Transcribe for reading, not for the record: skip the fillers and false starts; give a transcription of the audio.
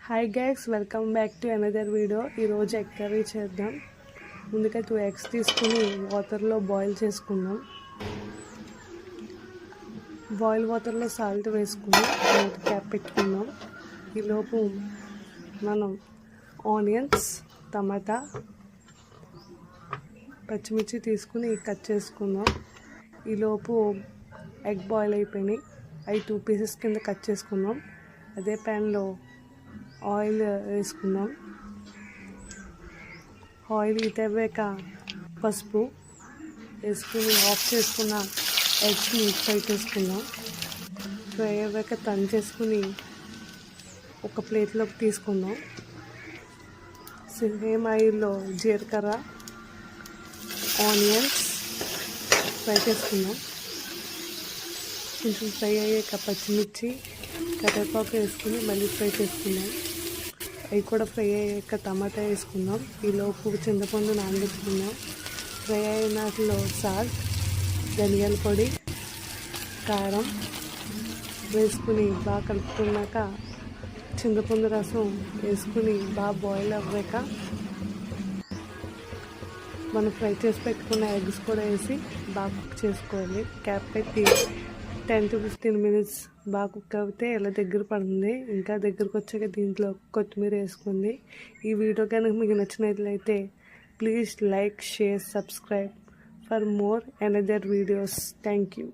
Hi guys, welcome back to another video. ఈరోజు egg curry చేద్దాం. ముందుగా 2 eggs తీసుకుని వాటర్లో బాయిల్ చేసుకుందాం. బాయిల్ వాటర్లో సాల్ట్ వేసుకుని క్యాప్ పెట్టుకుందాం. ఈలోపు మనం ఆనియన్స్, టమాటా, పచ్చిమిర్చి తీసుకుని కట్ చేసుకుందాం. ఈలోపు ఎగ్ బాయిల్ అయిపోయినాయి, అవి 2 pieces కింద కట్ చేసుకుందాం. అదే ప్యాన్లో ఆయిల్ వేసుకుందాం. ఆయిల్ హీట్ అయ్యాక పసుపు వేసుకుని ఆఫ్ చేసుకున్న ఎగ్స్ని ఫ్రై చేసుకుందాం. ఫ్రై అయ్యాక టర్న్ చేసుకుని ఒక ప్లేట్లోకి తీసుకుందాం. సేమ్ ఆయిల్లో జీలకర్ర, ఆనియన్స్ ఫ్రై చేసుకుందాం. కొంచెం ఫ్రై అయ్యాక పచ్చిమిర్చి, కరివేపాకు వేసుకుని మళ్ళీ ఫ్రై చేసుకుందాం. అవి కూడా ఫ్రై అయ్యాక టమాటా వేసుకుందాం. ఈలోపు చింతపండు నానబెట్టుకుందాం. ఫ్రై అయినట్లో సాల్ట్, ధనియాల పొడి, కారం వేసుకుని బాగా కలుపుకున్నాక చింతపండు రసం వేసుకుని బాగా బాయిల్ అవ్వాక మనం ఫ్రై చేసి పెట్టుకున్న ఎగ్స్ కూడా వేసి బాగా కుక్ చేసుకోవాలి. క్యాప్ పెట్టి 10 to 15 minutes బాగా కుక్ అవుతే ఇలా దగ్గర పడుతుంది. ఇంకా దగ్గరకు వచ్చాక దీంట్లో కొత్తిమీర వేసుకుంది. ఈ వీడియో కనుక మీకు నచ్చినట్లయితే please like, share, subscribe for more another videos. Thank you.